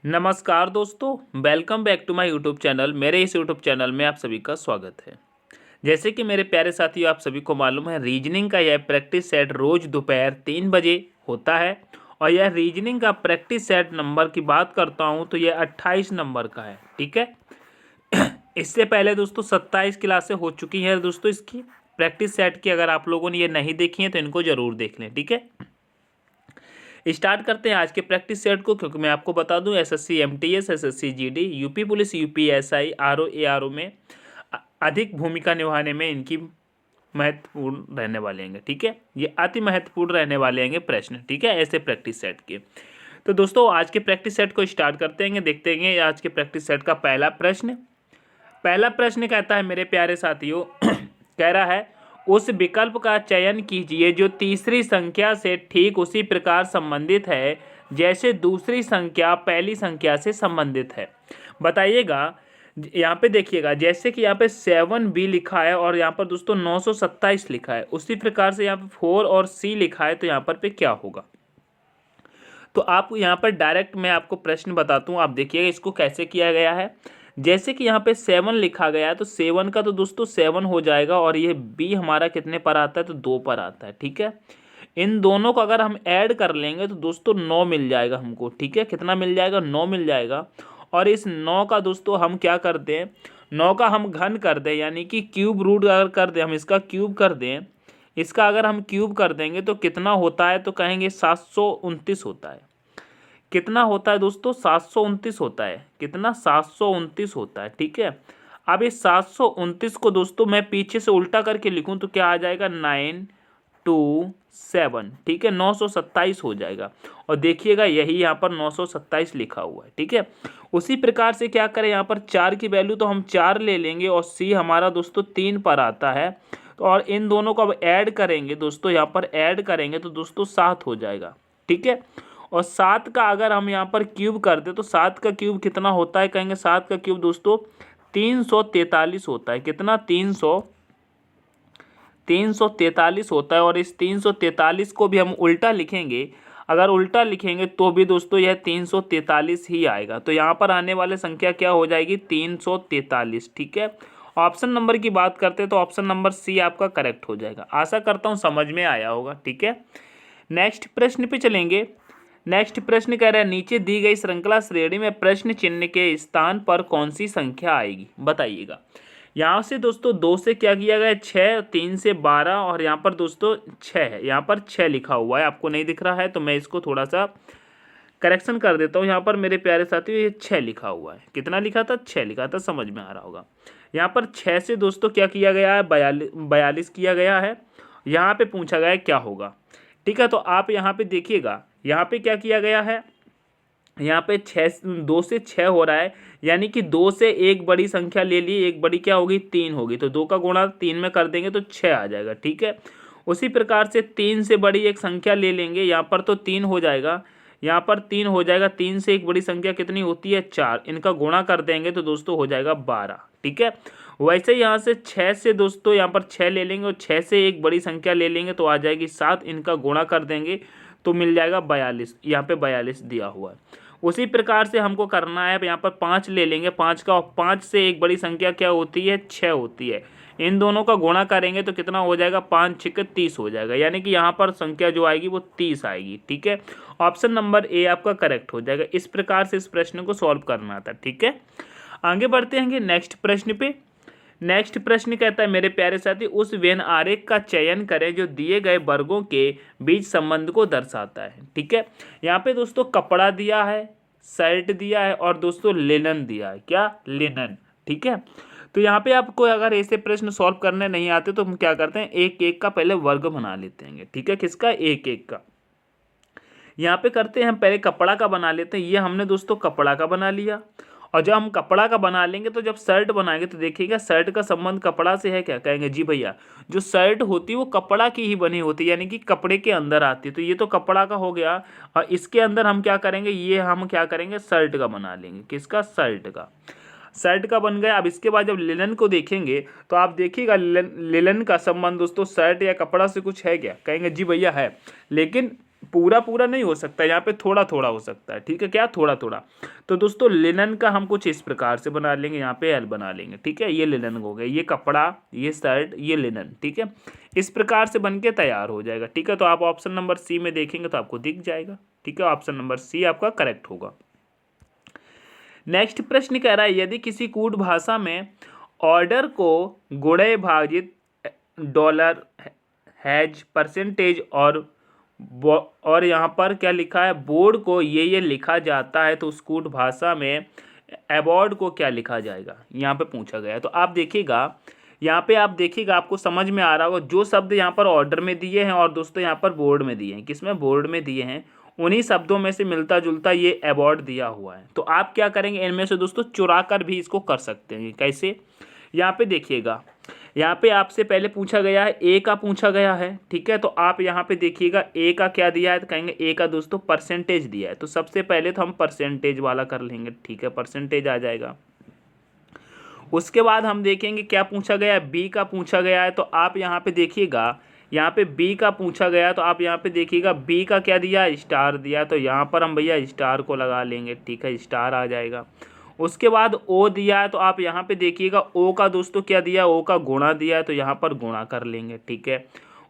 नमस्कार दोस्तों, welcome back to my YouTube channel. मेरे इस यूट्यूब चैनल में आप सभी का स्वागत है। जैसे कि मेरे प्यारे साथियों, आप सभी को मालूम है, रीजनिंग का यह प्रैक्टिस सेट रोज़ दोपहर 3 बजे होता है। और यह रीजनिंग का प्रैक्टिस सेट नंबर की बात करता हूँ तो यह 28 नंबर का है। ठीक है। इससे पहले दोस्तों 27 क्लासें हो चुकी हैं दोस्तों इसकी प्रैक्टिस सेट की। अगर आप लोगों ने ये नहीं देखी हैं तो इनको ज़रूर देख लें। ठीक है। स्टार्ट करते हैं आज के प्रैक्टिस सेट को, क्योंकि मैं आपको बता दूं SSC MTS, SSC GD, UP police, UPSI, RO ARO में अधिक भूमिका निभाने में इनकी महत्वपूर्ण रहने वाले हैं। ठीक है, ये अति महत्वपूर्ण रहने वाले हैं प्रश्न। ठीक है, ऐसे प्रैक्टिस सेट के। तो दोस्तों आज के प्रैक्टिस सेट को स्टार्ट करते हैं, देखते हैं आज के प्रैक्टिस सेट का पहला प्रश्न कहता है मेरे प्यारे साथियों कह रहा है, उस विकल्प का चयन कीजिए जो तीसरी संख्या से ठीक उसी प्रकार संबंधित है जैसे दूसरी संख्या पहली संख्या से संबंधित है। बताइएगा। यहाँ पे देखिएगा, जैसे कि यहाँ पे 7B लिखा है और यहाँ पर दोस्तों 927 लिखा है, उसी प्रकार से यहाँ पे 4 और C लिखा है, तो यहाँ पर पे क्या होगा। तो आप यहाँ पर डायरेक्ट मैं आपको प्रश्न बताता हूँ, आप देखिएगा इसको कैसे किया गया है। जैसे कि यहाँ पे 7 लिखा गया है तो 7 का तो दोस्तों 7 हो जाएगा, और ये B हमारा कितने पर आता है तो 2 पर आता है। ठीक है, इन दोनों को अगर हम ऐड कर लेंगे तो दोस्तों 9 मिल जाएगा हमको। ठीक है, कितना मिल जाएगा, 9 मिल जाएगा। और इस 9 का दोस्तों हम क्या कर दें, 9 का हम घन कर दें, यानी कि क्यूब रूट अगर कर दें, हम इसका क्यूब कर दें, इसका अगर हम क्यूब कर देंगे तो कितना होता है, तो कहेंगे 729 होता है। कितना होता है दोस्तों, 729 होता है। कितना, 729 होता है। ठीक है, अब इस 729 को दोस्तों मैं पीछे से उल्टा करके लिखूं तो क्या आ जाएगा, 927। ठीक है, 927 हो जाएगा। और देखिएगा यही यहाँ पर 927 लिखा हुआ है। ठीक है, उसी प्रकार से क्या करें, यहाँ पर 4 की वैल्यू तो हम 4 ले लेंगे, और C हमारा दोस्तों 3 पर आता है। तो और इन दोनों को अब ऐड करेंगे दोस्तों, यहाँ पर ऐड करेंगे तो दोस्तों 7 हो जाएगा। ठीक है, और 7 का अगर हम यहाँ पर क्यूब कर दे तो 7 का क्यूब कितना होता है, कहेंगे 7 का क्यूब दोस्तों 343 होता है। कितना, 343 होता है। और इस 343 को भी हम उल्टा लिखेंगे, अगर उल्टा लिखेंगे तो भी दोस्तों यह 343 ही आएगा। तो यहाँ पर आने वाली संख्या क्या हो जाएगी, 343। ठीक है, ऑप्शन नंबर की बात करते हैं तो ऑप्शन नंबर C आपका करेक्ट हो जाएगा। आशा करता हूँ समझ में आया होगा। ठीक है, नेक्स्ट प्रश्न पे चलेंगे। नेक्स्ट प्रश्न कह रहा है, नीचे दी गई श्रृंखला श्रेणी में प्रश्न चिन्ह के स्थान पर कौन सी संख्या आएगी, बताइएगा। यहाँ से दोस्तों 2 से क्या किया गया है, 6, 3 से 12, और यहाँ पर दोस्तों 6 है। यहाँ पर 6 लिखा हुआ है, आपको नहीं दिख रहा है तो मैं इसको थोड़ा सा करेक्शन कर देता हूँ। यहाँ पर मेरे प्यारे साथियों ये 6 लिखा हुआ है। कितना लिखा था, 6 लिखा था, समझ में आ रहा होगा। यहाँ पर 6 से दोस्तों क्या किया गया है, 42 किया गया है। यहाँ पे पूछा गया है क्या होगा। ठीक है, तो आप यहाँ पे देखिएगा, यहाँ पे क्या किया गया है, यहाँ पे 2 से 6 हो रहा है, यानी कि 2 से एक बड़ी संख्या ले ली, एक बड़ी क्या होगी, 3 होगी। तो 2 का गुणा 3 में कर देंगे तो 6 आ जाएगा। ठीक है, उसी प्रकार से 3 से बड़ी एक संख्या ले लेंगे, यहाँ पर तो 3 हो जाएगा, यहाँ पर 3 हो जाएगा। 3 से एक बड़ी संख्या कितनी होती है, 4, इनका गुणा कर देंगे तो दोस्तों हो जाएगा 12। ठीक है, वैसे यहाँ से 6 से दोस्तों यहाँ पर 6 ले लेंगे, और 6 से एक बड़ी संख्या ले लेंगे तो आ जाएगी 7, इनका गुणा कर देंगे तो मिल जाएगा 42। यहाँ पे 42 दिया हुआ है। उसी प्रकार से हमको करना है, यहाँ पर 5 ले लेंगे, 5 से एक बड़ी संख्या क्या होती है, 6 होती है। इन दोनों का गुणा करेंगे तो कितना हो जाएगा, 5 6 30 हो जाएगा, यानी कि यहाँ पर संख्या जो आएगी वो 30 आएगी। ठीक है, ऑप्शन नंबर A आपका करेक्ट हो जाएगा। इस प्रकार से इस प्रश्न को सॉल्व करना था। ठीक है, आगे बढ़ते हैं नेक्स्ट प्रश्न पे। नेक्स्ट प्रश्न कहता है मेरे प्यारे साथी, उस वेन आरेख का चयन करें जो दिए गए वर्गों के बीच संबंध को दर्शाता है। ठीक है, यहाँ पे दोस्तों कपड़ा दिया है, शर्ट दिया है, और दोस्तों लिनन दिया है। क्या, लिनन। ठीक है, तो यहाँ पे आपको अगर ऐसे प्रश्न सॉल्व करने नहीं आते तो हम क्या करते हैं, एक एक का पहले वर्ग बना लेते हैं। ठीक है, किसका, एक एक का। यहाँ पे करते हैं हम पहले कपड़ा का बना लेते हैं। ये हमने दोस्तों कपड़ा का बना लिया, और जब हम कपड़ा का बना लेंगे तो जब शर्ट बनाएंगे तो देखिएगा शर्ट का संबंध कपड़ा से है क्या, कहेंगे जी भैया जो शर्ट होती है वो कपड़ा की ही बनी होती है, यानी कि कपड़े के अंदर आती है। तो ये तो कपड़ा का हो गया, और इसके अंदर हम क्या करेंगे, ये हम क्या करेंगे, शर्ट का बना लेंगे। किसका, शर्ट का। शर्ट का बन गया। अब इसके बाद जब लिनन को देखेंगे तो आप देखिएगा लिनन का संबंध दोस्तों शर्ट या कपड़ा से कुछ है क्या, कहेंगे जी भैया है, लेकिन पूरा पूरा नहीं हो सकता, यहाँ पे थोड़ा थोड़ा हो सकता है, ठीक है, क्या थोड़ा थोड़ा। तो दोस्तों लिनन का हम कुछ इस प्रकार से बना लेंगे, यहाँ पे एल बना लेंगे, ठीक है, ये लिनन हो गया, ये कपड़ा, ये शर्ट, ये लिनन, ठीक है, इस प्रकार से बन के तैयार हो जाएगा, ठीक है। तो आप ऑप्शन नंबर सी में देखेंगे तो आपको दिख जाएगा, ठीक है, ऑप्शन नंबर सी आपका करेक्ट होगा। नेक्स्ट प्रश्न कह रहा है यदि किसी कूट भाषा में ऑर्डर को गुणे भाजित डॉलर हैज परसेंटेज और यहाँ पर क्या लिखा है बोर्ड को ये लिखा जाता है, तो उस कूट भाषा में अबॉर्ड को क्या लिखा जाएगा, यहाँ पे पूछा गया है। तो आप देखिएगा, यहाँ पे आप देखिएगा, आपको समझ में आ रहा होगा जो शब्द यहाँ पर ऑर्डर में दिए हैं और दोस्तों यहाँ पर बोर्ड में दिए हैं, किसमें, बोर्ड में दिए हैं, उन्हीं शब्दों में से मिलता जुलता ये अबॉर्ड दिया हुआ है। तो आप क्या करेंगे, इनमें से दोस्तों चुरा कर भी इसको कर सकते हैं। कैसे, यहाँ पे देखिएगा, यहाँ पे आपसे पहले पूछा गया है, ए का पूछा गया है, ठीक है, तो आप यहाँ पे देखिएगा ए का क्या दिया है, तो कहेंगे ए का दोस्तों परसेंटेज दिया है, तो सबसे पहले तो हम परसेंटेज वाला कर लेंगे, ठीक है, परसेंटेज आ जाएगा। उसके बाद हम देखेंगे क्या पूछा गया है, बी का पूछा गया है, तो आप यहाँ पे देखिएगा, यहाँ पे बी का पूछा गया, तो आप यहाँ पे देखिएगा बी का क्या दिया, स्टार दिया, तो यहाँ पर हम भैया स्टार को लगा लेंगे, ठीक है, स्टार आ जाएगा। उसके बाद ओ दिया है, तो आप यहाँ पे देखिएगा ओ का दोस्तों क्या दिया, ओ का गुणा दिया है, तो यहाँ पर गुणा कर लेंगे, ठीक है।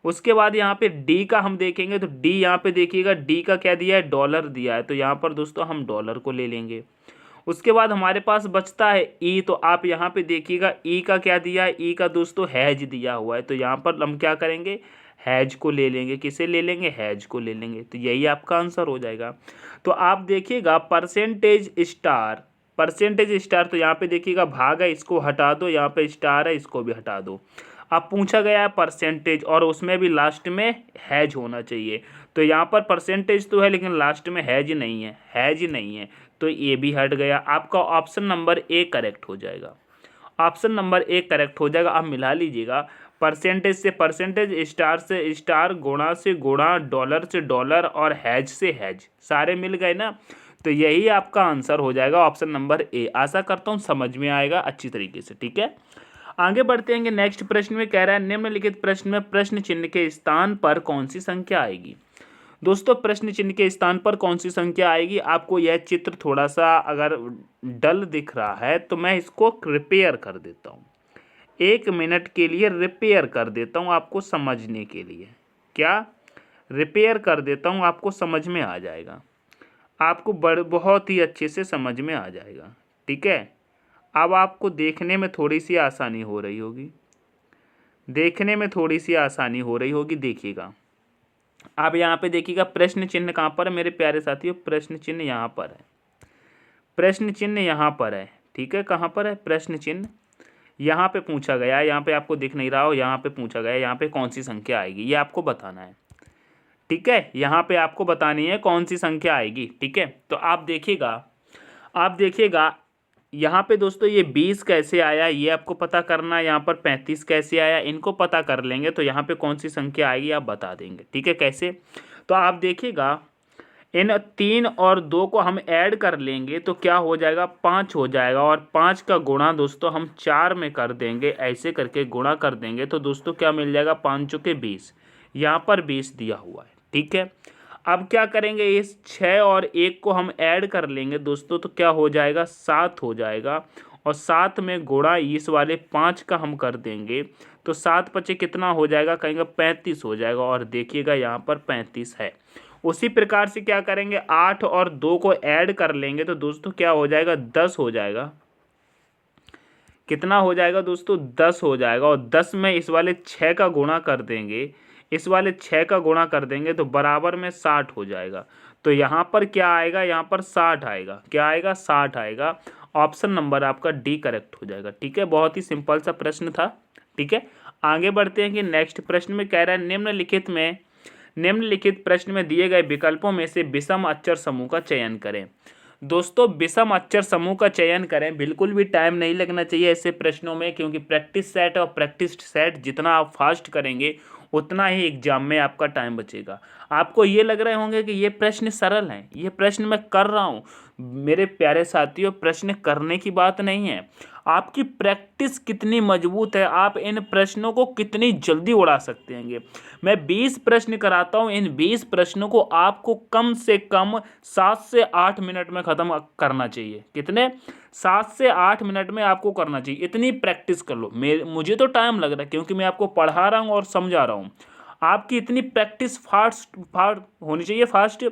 उसके बाद यहाँ पे डी का हम देखेंगे, तो डी यहाँ पे देखिएगा डी का क्या दिया है, डॉलर दिया है, तो यहाँ पर दोस्तों हम डॉलर को ले लेंगे। उसके बाद हमारे पास बचता है ई, तो आप यहाँ पे देखिएगा ई का क्या दिया है, ई का दोस्तों हैज दिया हुआ है, तो यहाँ पर हम क्या करेंगे, हैज को ले लेंगे, किसे ले लेंगे, हैज को ले लेंगे, तो यही आपका आंसर हो जाएगा। तो आप देखिएगा परसेंटेज स्टार, तो यहाँ पे देखिएगा भाग है, इसको हटा दो, यहाँ पे स्टार है, इसको भी हटा दो। अब पूछा गया है परसेंटेज और उसमें भी लास्ट में हैज होना चाहिए, तो यहाँ पर परसेंटेज तो है लेकिन लास्ट में हैज नहीं है, तो ये भी हट गया। आपका ऑप्शन नंबर ए करेक्ट हो जाएगा, ऑप्शन नंबर ए करेक्ट हो जाएगा। आप मिला लीजिएगा, परसेंटेज से परसेंटेज, स्टार से स्टार, गुणा से गुणा, डॉलर से डॉलर और हैज से हैज, सारे मिल गए ना, तो यही आपका आंसर हो जाएगा ऑप्शन नंबर ए। आशा करता हूँ समझ में आएगा अच्छी तरीके से, ठीक है। आगे बढ़ते हैं, नेक्स्ट प्रश्न में कह रहा है निम्नलिखित प्रश्न में प्रश्न चिन्ह के स्थान पर कौन सी संख्या आएगी। दोस्तों प्रश्न चिन्ह के स्थान पर कौन सी संख्या आएगी, आपको यह चित्र थोड़ा सा अगर डल दिख रहा है तो मैं इसको रिपेयर कर देता हूँ, 1 मिनट के लिए रिपेयर कर देता हूँ आपको समझने के लिए। क्या रिपेयर कर देता हूँ, आपको समझ में आ जाएगा, आपको बहुत ही अच्छे से समझ में आ जाएगा, ठीक है। अब आपको देखने में थोड़ी सी आसानी हो रही होगी, देखिएगा। आप यहाँ पे देखिएगा प्रश्न चिन्ह कहाँ पर है मेरे प्यारे साथियों, प्रश्न चिन्ह यहाँ पर है, प्रश्न चिन्ह यहाँ पर है, ठीक है, कहाँ पर है प्रश्न चिन्ह, यहाँ पे पूछा गया है, यहाँ पे आपको दिख नहीं रहा हो, यहाँ पे पूछा गया है, यहाँ पे कौन सी संख्या आएगी ये आपको बताना है, ठीक है, यहाँ पे आपको बतानी है कौन सी संख्या आएगी, ठीक है। तो आप देखिएगा यहाँ पे दोस्तों ये 20 कैसे आया ये आपको पता करना है, यहाँ पर 35 कैसे आया इनको पता कर लेंगे, तो यहाँ पे कौन सी संख्या आएगी आप बता देंगे, ठीक है। कैसे, तो आप देखिएगा इन 3 और 2 को हम ऐड कर लेंगे तो क्या हो जाएगा, 5 हो जाएगा, और 5 का गुणा दोस्तों हम 4 में कर देंगे, ऐसे करके गुणा कर देंगे तो दोस्तों क्या मिल जाएगा, 5 चौके 20, यहाँ पर 20 दिया हुआ है, ठीक है। अब क्या करेंगे, इस 6 और 1 को हम ऐड कर लेंगे दोस्तों, तो क्या हो जाएगा, 7 हो जाएगा, और 7 में गुणा इस वाले 5 का हम कर देंगे तो 7 पचे कितना हो जाएगा, कहेंगे 35 हो जाएगा, और देखिएगा यहाँ पर 35 है। उसी प्रकार से क्या करेंगे, 8 और 2 को ऐड कर लेंगे तो दोस्तों क्या हो जाएगा, 10 हो जाएगा, कितना हो जाएगा दोस्तों, 10 हो जाएगा, और 10 में इस वाले 6 का गुणा कर देंगे, इस वाले 6 का गुणा कर देंगे तो बराबर में 60 हो जाएगा, तो यहाँ पर क्या आएगा, यहाँ पर 60 आएगा, क्या आएगा, 60 आएगा। ऑप्शन नंबर आपका डी करेक्ट हो जाएगा, ठीक है। बहुत ही सिंपल सा प्रश्न था, ठीक है। आगे बढ़ते हैं कि नेक्स्ट प्रश्न में कह रहा है निम्नलिखित प्रश्न में दिए गए विकल्पों में से विषम अक्षर समूह का चयन करें। दोस्तों विषम अक्षर समूह का चयन करें, बिल्कुल भी टाइम नहीं लगना चाहिए ऐसे प्रश्नों में, क्योंकि प्रैक्टिस सेट और प्रैक्टिस सेट जितना आप फास्ट करेंगे उतना ही एग्जाम में आपका टाइम बचेगा। आपको ये लग रहे होंगे कि ये प्रश्न सरल हैं, ये प्रश्न मैं कर रहा हूँ, मेरे प्यारे साथियों प्रश्न करने की बात नहीं है, आपकी प्रैक्टिस कितनी मजबूत है, आप इन प्रश्नों को कितनी जल्दी उड़ा सकते हैं। मैं 20 प्रश्न कराता हूँ, इन 20 प्रश्नों को आपको कम से कम 7 से 8 मिनट में ख़त्म करना चाहिए। कितने? 7 से 8 मिनट में आपको करना चाहिए। इतनी प्रैक्टिस कर लो। मुझे तो टाइम लग रहा है क्योंकि मैं आपको पढ़ा रहा हूँ और समझा रहा हूँ। आपकी इतनी प्रैक्टिस फास्ट होनी चाहिए, फास्ट,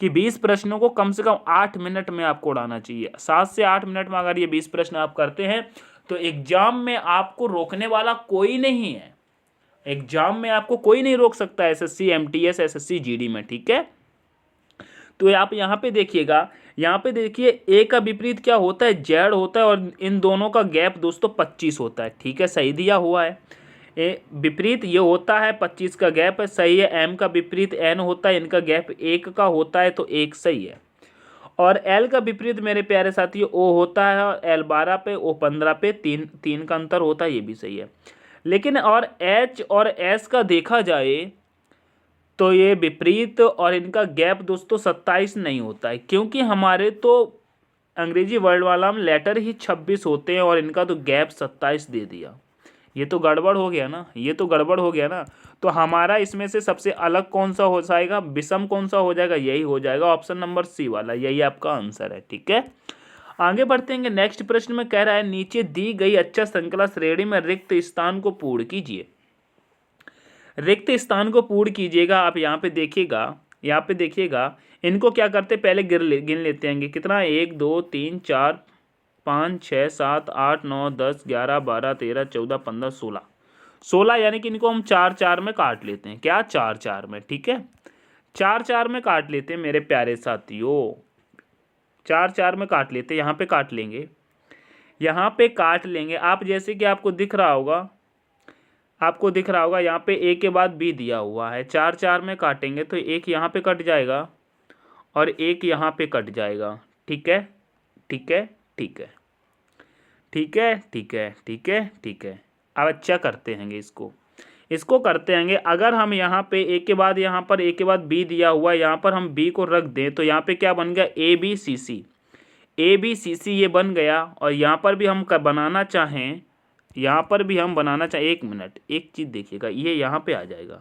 कि 20 प्रश्नों को कम से कम 8 मिनट में आपको उड़ाना चाहिए। 7 से 8 मिनट में अगर ये 20 प्रश्न आप करते हैं तो एग्जाम में आपको रोकने वाला कोई नहीं है। एग्जाम में आपको कोई नहीं रोक सकता, एसएससी, एमटीएस, एसएससी, जीडी में। ठीक है, तो आप यहाँ पे देखिएगा, यहाँ पे देखिए ए का विपरीत क्या होता है, जेड होता है, और इन दोनों का गैप दोस्तों 25 होता है। ठीक है, सही दिया हुआ है। विपरीत ये होता है, 25 का गैप है, सही है। एम का विपरीत एन होता है, इनका गैप 1 का होता है, तो 1 सही है। और एल का विपरीत मेरे प्यारे साथी ओ होता है, एल 12 पे, ओ 15 पे, 3 का अंतर होता है, ये भी सही है। लेकिन और एच और एस का देखा जाए तो ये विपरीत और इनका गैप दोस्तों 27 नहीं होता है, क्योंकि हमारे तो अंग्रेजी वर्ड वाला में लेटर ही 26 होते हैं और इनका तो गैप 27 दे दिया। ये तो गड़बड़ हो गया ना, ये तो गड़बड़ हो गया ना। तो हमारा इसमें से सबसे अलग कौन सा हो जाएगा, विषम कौन सा हो जाएगा, यही हो जाएगा ऑप्शन नंबर सी वाला, यही आपका आंसर है। ठीक है, आगे बढ़ते हैं। नेक्स्ट प्रश्न में कह रहा है, नीचे दी गई अच्छा श्रृंखला श्रेणी में रिक्त स्थान को पूर्ण कीजिए। रिक्त स्थान को पूर्ण कीजिएगा। आप यहाँ पे देखिएगा, यहाँ पे देखिएगा, इनको क्या करते पहले गिन लेते हैं। कितना, 1 2 3 4 5 6 7 8 9 10 11 12 13 14 15 16 यानी कि इनको हम 4 में काट लेते हैं। क्या, 4 में। ठीक है, 4 में काट लेते हैं मेरे प्यारे साथियों, 4 में काट लेते हैं। यहाँ पे काट लेंगे, यहाँ पे काट लेंगे आप, जैसे कि आपको दिख रहा होगा, यहाँ पे ए के बाद बी दिया हुआ है। 4 में काटेंगे तो एक यहाँ पे कट जाएगा और एक यहाँ पे कट जाएगा। ठीक है, ठीक है, ठीक है, ठीक है, ठीक है, ठीक है, ठीक है। अब अच्छा करते हैं इसको करते हैं। अगर हम यहाँ पे ए के बाद, यहाँ पर ए के बाद बी दिया हुआ है, यहाँ पर हम बी को रख दें तो यहाँ पे क्या बन गया, ए B C C, A B C सी ये बन गया। और यहाँ पर भी हम बनाना चाहें, यहाँ पर भी हम बनाना चाहें, 1 मिनट, एक चीज़ देखिएगा, ये यहाँ पे आ जाएगा।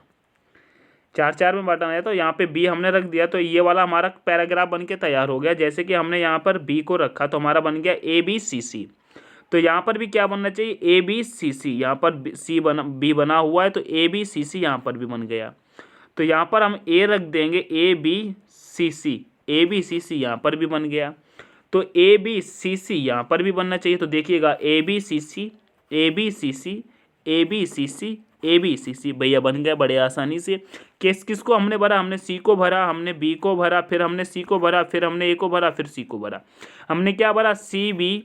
4 में बांटा है तो यहाँ पे बी हमने रख दिया, तो ये वाला हमारा पैराग्राफ बन के तैयार हो गया। जैसे कि हमने यहाँ पर बी को रखा तो हमारा बन गया ए बी सी सी। तो यहाँ पर भी क्या बनना चाहिए, ए बी सी सी। यहाँ पर बी बना हुआ है तो ए बी सी सी यहाँ पर भी बन गया। तो यहाँ पर हम ए रख देंगे, ए B C C, A B C सी यहाँ पर भी बन गया। तो ए बी सी सी यहाँ पर भी बनना चाहिए। तो देखिएगा, A B C C, A B C C, A B C C, A B C C, भैया बन गया बड़े आसानी से। किसको हमने भरा, हमने सी को भरा, हमने बी को भरा, फिर हमने सी को भरा, फिर हमने ए को भरा, फिर सी को भरा। हमने क्या भरा, सी बी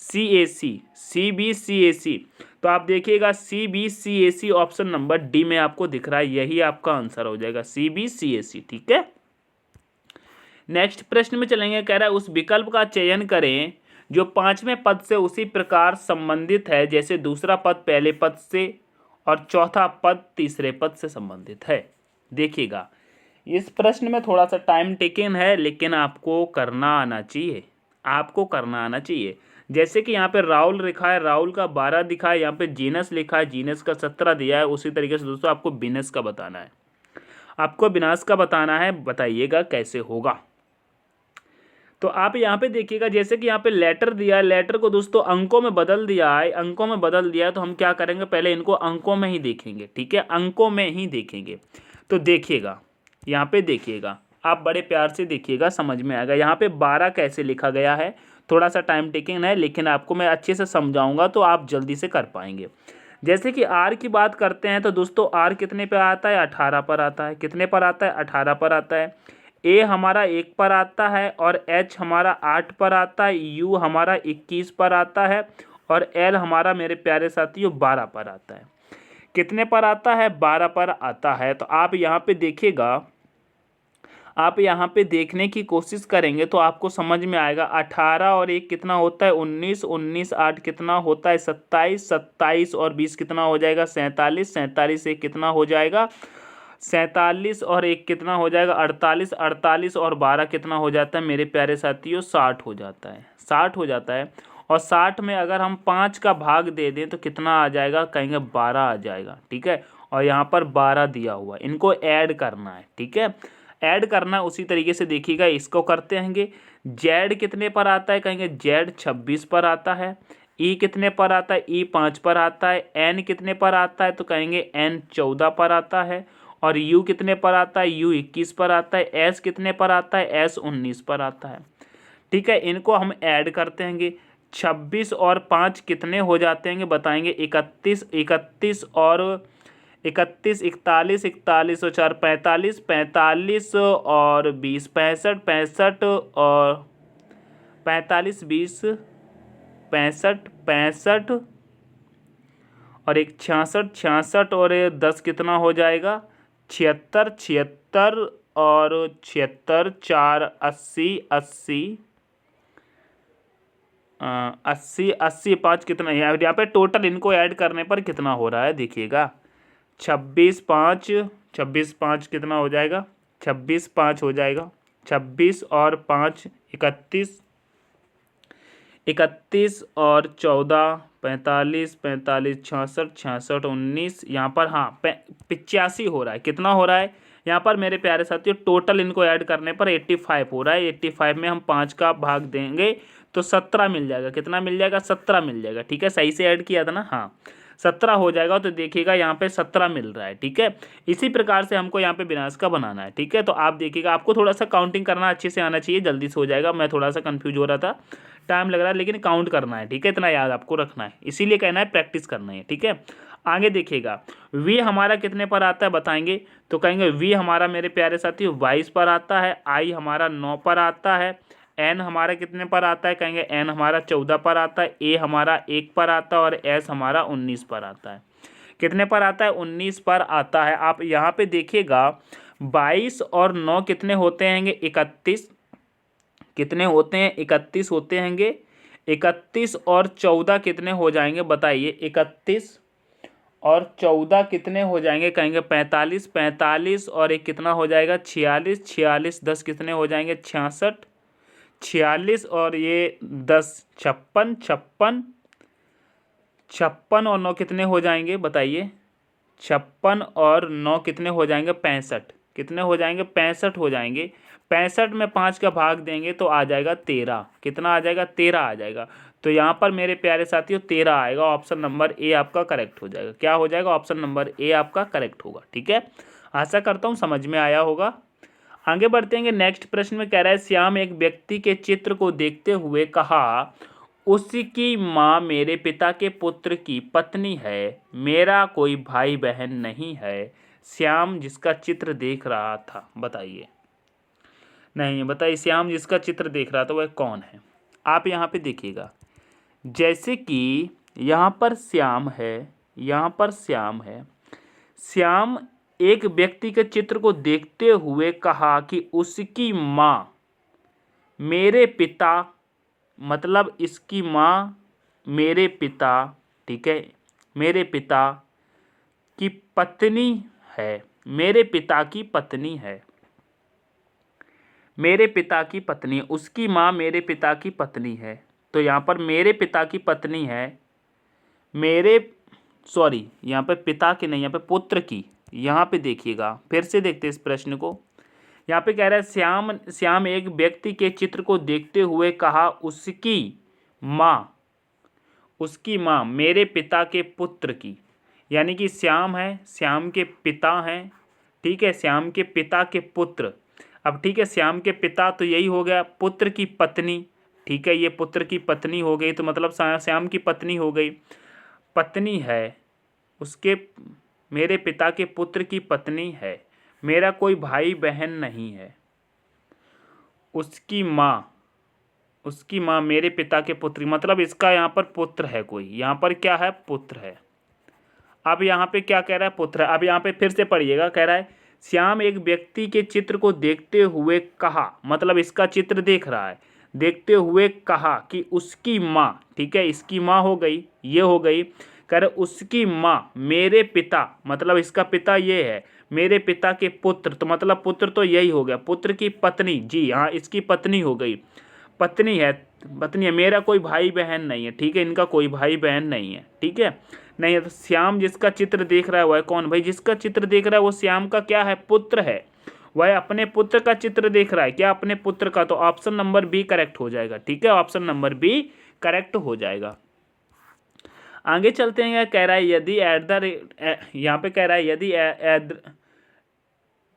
सी ए सी, सी बी सी ए सी। तो आप देखिएगा सी बी सी ए सी ऑप्शन नंबर डी में आपको दिख रहा है, यही आपका आंसर हो जाएगा, सी बी सी ए सी। ठीक है, नेक्स्ट प्रश्न में चलेंगे। कह रहा है, उस विकल्प का चयन करें जो 5वें पद से उसी प्रकार संबंधित है जैसे दूसरा पद पहले पद से और चौथा पद तीसरे पद से संबंधित है। देखिएगा, इस प्रश्न में थोड़ा सा टाइम टेकन है, लेकिन आपको करना आना चाहिए, आपको करना आना चाहिए। जैसे कि यहाँ पे राहुल लिखा है, राहुल का 12 दिखा है, यहाँ पे जीनस लिखा है, जीनस का 17 दिया है। उसी तरीके से दोस्तों आपको विनस का बताना है, आपको विनाश का बताना है। बताइएगा कैसे होगा। तो आप यहाँ पे देखिएगा, जैसे कि यहाँ पे लेटर दिया है, लेटर को दोस्तों अंकों में बदल दिया है, अंकों में बदल दिया है। तो हम क्या करेंगे, पहले इनको अंकों में ही देखेंगे। ठीक है, अंकों में ही देखेंगे। तो देखिएगा, यहाँ पे देखिएगा, आप बड़े प्यार से देखिएगा, समझ में आएगा। यहाँ पे 12 कैसे लिखा गया है, थोड़ा सा टाइम टेकिंग है, लेकिन आपको मैं अच्छे से समझाऊंगा तो आप जल्दी से कर पाएंगे। जैसे कि आर की बात करते हैं तो दोस्तों आर कितने पे आता है, 18 पर आता है। कितने पर आता है, 18 पर आता है। ए हमारा 1 पर आता है और एच हमारा 8 पर आता है, यू हमारा 21 पर आता है और एल हमारा मेरे प्यारे साथियों 12 पर आता है। कितने पर आता है, 12 पर आता है। तो आप यहाँ पे देखिएगा, आप यहाँ पे देखने की कोशिश करेंगे तो आपको समझ में आएगा। 18 और 1 कितना होता है, 19, 19 8 कितना होता है, 27, 27 और 20 कितना हो जाएगा, 47, 47 1 कितना हो जाएगा, 47 और 1 कितना हो जाएगा, 48, 48 और 12 कितना हो जाता है मेरे प्यारे साथियों, 60 हो जाता है, 60 हो जाता है। और 60 में अगर हम 5 का भाग दे दें तो कितना आ जाएगा, कहेंगे 12 आ जाएगा। ठीक है, और यहाँ पर 12 दिया हुआ है, इनको ऐड करना है। ठीक है, ऐड करना है। उसी तरीके से देखिएगा, इसको करते हैंगे। जेड कितने पर आता है, कहेंगे जेड 26 पर आता है। ई कितने पर आता है, ई 5 पर आता है। एन कितने पर आता है, तो कहेंगे एन 14 पर आता है। और यू कितने पर आता है, यू 21 पर आता है। एस कितने पर आता है, एस 19 पर आता है। ठीक है, इनको हम ऐड करते हैंगे। 26 और 5 कितने हो जाते हैं बताएंगे, 31, 31 और 31, 41, 41 और 4 45, 45 और 20 65, 65 और 45 20 65, 65 और एक 66, 66 और 10 कितना हो जाएगा, 76, 76 और 76 4 80, 80 80 80 5 कितना है यहाँ पे टोटल, इनको ऐड करने पर कितना हो रहा है देखिएगा। 26 5 26 5 कितना हो जाएगा, 26 5 हो जाएगा। 26 और 5 31, 31 और 14 45, 45 66, 66 19, यहाँ पर हाँ 85 हो रहा है। कितना हो रहा है यहाँ पर मेरे प्यारे साथियों, टोटल इनको ऐड करने पर 85 हो रहा है। 85 में हम 5 का भाग देंगे तो 17 मिल जाएगा। कितना मिल जाएगा, 17 मिल जाएगा। ठीक है, सही से ऐड किया था ना, हाँ 17 हो जाएगा। तो देखिएगा यहाँ पे 17 मिल रहा है। ठीक है, इसी प्रकार से हमको यहाँ पे विनाश का बनाना है। ठीक है, तो आप देखिएगा, आपको थोड़ा सा काउंटिंग करना अच्छे से आना चाहिए, जल्दी से हो जाएगा। मैं थोड़ा सा कंफ्यूज हो रहा था, टाइम लग रहा है, लेकिन काउंट करना है। ठीक है, इतना याद आपको रखना है, इसीलिए कहना है प्रैक्टिस करना है। ठीक है, आगे देखिएगा, वी हमारा कितने पर आता है बताएंगे, तो कहेंगे वी हमारा मेरे प्यारे साथी 22 पर आता है। आई हमारा 9 पर आता है। एन हमारा कितने पर आता है, कहेंगे एन हमारा 14 पर आता है। ए हमारा 1 पर आता है और एस हमारा 19 पर आता है। कितने पर आता है, 19 पर आता है। आप यहाँ पे देखिएगा 22 और 9 कितने होते हैंगे, 31 कितने होते हैं, 31 होते हैंगे। 31 और 14 कितने हो जाएंगे बताइए, 31 और 14 कितने हो जाएंगे, कहेंगे 45, 45 और एक कितना हो जाएगा, 46, 46 10 कितने हो जाएंगे, 66, 46 और ये 10 56, 56 56 और 9 कितने हो जाएंगे बताइए, 56 और 9 कितने हो जाएंगे, 65 कितने हो जाएंगे, 65 हो जाएंगे। 65 में 5 का भाग देंगे तो आ जाएगा 13। कितना आ जाएगा, 13 आ जाएगा। तो यहाँ पर मेरे प्यारे साथियों 13 आएगा। ऑप्शन नंबर ए आपका करेक्ट हो जाएगा। क्या हो जाएगा, ऑप्शन नंबर ए आपका करेक्ट होगा। ठीक है, आशा करता हूँ समझ में आया होगा। आगे बढ़ते हैं। नेक्स्ट प्रश्न में कह रहा है, श्याम एक व्यक्ति के चित्र को देखते हुए कहा, उसकी माँ मेरे पिता के पुत्र की पत्नी है, मेरा कोई भाई बहन नहीं है। श्याम जिसका चित्र देख रहा था, बताइए। नहीं बताइए, श्याम जिसका चित्र देख रहा था वह कौन है। आप यहाँ पे देखिएगा, जैसे कि यहाँ पर श्याम है, यहाँ पर श्याम है। श्याम एक व्यक्ति के चित्र को देखते हुए कहा कि उसकी माँ मेरे पिता, मतलब इसकी माँ मेरे पिता, ठीक है, मेरे पिता की पत्नी है, मेरे पिता की पत्नी है, मेरे पिता की पत्नी, उसकी माँ मेरे पिता की पत्नी है। तो यहाँ पर मेरे पिता की पत्नी है, यहाँ पे पिता की नहीं, यहाँ पे पुत्र की। यहाँ पे देखिएगा, फिर से देखते इस प्रश्न को। यहाँ पे कह रहा है, श्याम एक व्यक्ति के चित्र को देखते हुए कहा, उसकी माँ मेरे पिता के पुत्र की, यानी कि श्याम है, श्याम के पिता हैं। ठीक है, श्याम के पिता के पुत्र। अब ठीक है, श्याम के पिता तो यही हो गया, पुत्र की पत्नी। ठीक है, ये पुत्र की पत्नी हो गई, तो मतलब श्याम की पत्नी हो गई, पत्नी है उसके, मेरे पिता के पुत्र की पत्नी है, मेरा कोई भाई बहन नहीं है। उसकी माँ मेरे पिता के पुत्र, मतलब इसका यहाँ पर पुत्र है कोई, यहाँ पर क्या है, पुत्र है। अब यहाँ पे क्या कह रहा है, पुत्र है। अब यहाँ पे फिर से पढ़िएगा, कह रहा है श्याम एक व्यक्ति के चित्र को देखते हुए कहा, मतलब इसका चित्र देख रहा है, देखते हुए कहा कि उसकी माँ, ठीक है, इसकी माँ हो गई, ये हो गई, कह रहे उसकी माँ मेरे पिता, मतलब इसका पिता ये है, मेरे पिता के पुत्र, तो मतलब पुत्र तो यही हो गया, पुत्र की पत्नी, जी हाँ, इसकी पत्नी हो गई, पत्नी है, पत्नी है, मेरा कोई भाई बहन नहीं है, ठीक है, इनका कोई भाई बहन नहीं है, ठीक है, नहीं है। तो श्याम जिसका चित्र देख रहा है वह कौन भाई, जिसका चित्र देख रहा है वो श्याम का क्या है, पुत्र है, वह अपने पुत्र का चित्र देख रहा है, क्या अपने पुत्र का, तो ऑप्शन नंबर बी करेक्ट हो जाएगा, ठीक है, ऑप्शन नंबर बी करेक्ट हो जाएगा। आगे चलते हैं, कह रहा है यदि एट द रेट, यहाँ पे कह रहा है यदि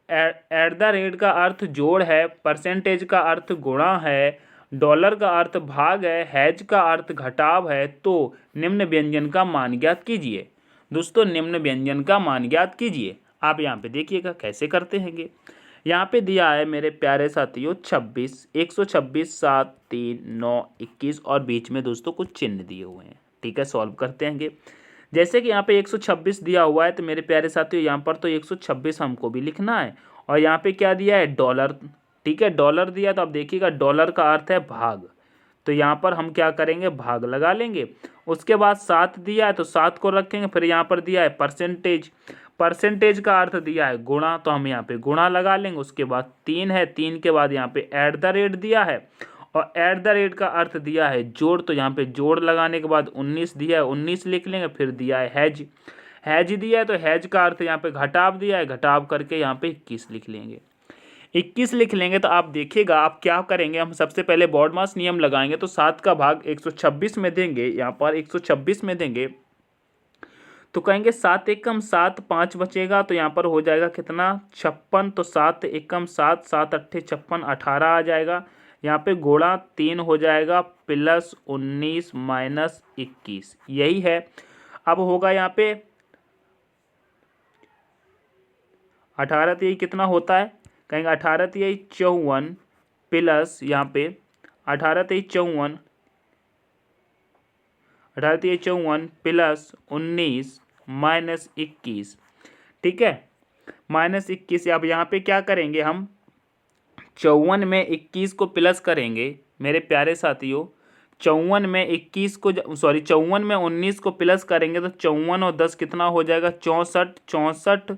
एट द रेट का अर्थ जोड़ है, परसेंटेज का अर्थ गुणा है, डॉलर का अर्थ भाग है, हैज का अर्थ घटाव है, तो निम्न व्यंजन का मान ज्ञात कीजिए। दोस्तों निम्न व्यंजन का मान ज्ञात कीजिए। आप यहाँ पे देखिएगा कैसे करते हैंगे। यहाँ पे दिया है मेरे प्यारे साथियों 26, 126, 7, 3, 9, 21 और बीच में दोस्तों कुछ चिन्ह दिए हुए हैं, ठीक है, सॉल्व करते हैंगे। जैसे कि यहाँ पे 126 दिया हुआ है तो मेरे प्यारे साथियों यहाँ पर तो 126 हमको भी लिखना है, और यहाँ पे क्या दिया है, डॉलर, ठीक है, डॉलर दिया, तो अब देखिएगा डॉलर का अर्थ है भाग, तो यहाँ पर हम क्या करेंगे, भाग लगा लेंगे। उसके बाद 7 दिया है तो 7 को रखेंगे, फिर यहाँ पर दिया है परसेंटेज, परसेंटेज का अर्थ दिया है गुणा, तो हम यहाँ पे गुणा लगा लेंगे। उसके बाद 3 है, 3 के बाद यहाँ पे एट द रेट दिया है, और एट द रेट का अर्थ दिया है जोड़, तो यहाँ पे जोड़ लगाने के बाद 19 दिया है, 19 लिख लेंगे। फिर दिया है हैज, हैज दिया है तो हैज का अर्थ यहाँ पे घटाव दिया है, घटाव करके यहाँ पे 21 लिख लेंगे। 21 लिख लेंगे तो आप देखिएगा आप क्या करेंगे, हम सबसे पहले बॉडमास नियम लगाएंगे, तो 7 का भाग 126 में देंगे, यहाँ पर 126 में देंगे तो कहेंगे 7 एकम 7, 5 बचेगा, तो यहाँ पर हो जाएगा कितना, 56, तो 7 एकम 7, 7 अट्ठे 56, 18 आ जाएगा। यहाँ पे गुणा 3 हो जाएगा, प्लस 19 माइनस 21, यही है। अब होगा यहाँ पे 18 तो यही कितना होता है, कहेंगे 18 तो यही 54, प्लस यहाँ पे 18 तो यही 54, 18 तो यही 54 प्लस 19 माइनस 21, ठीक है, माइनस 21। अब यहाँ पे क्या करेंगे हम, 54 में 21 को प्लस करेंगे मेरे प्यारे साथियों, 54 में 21 को, सॉरी 54 में 19 को प्लस करेंगे तो 54 और 10 कितना हो जाएगा, 64, 64,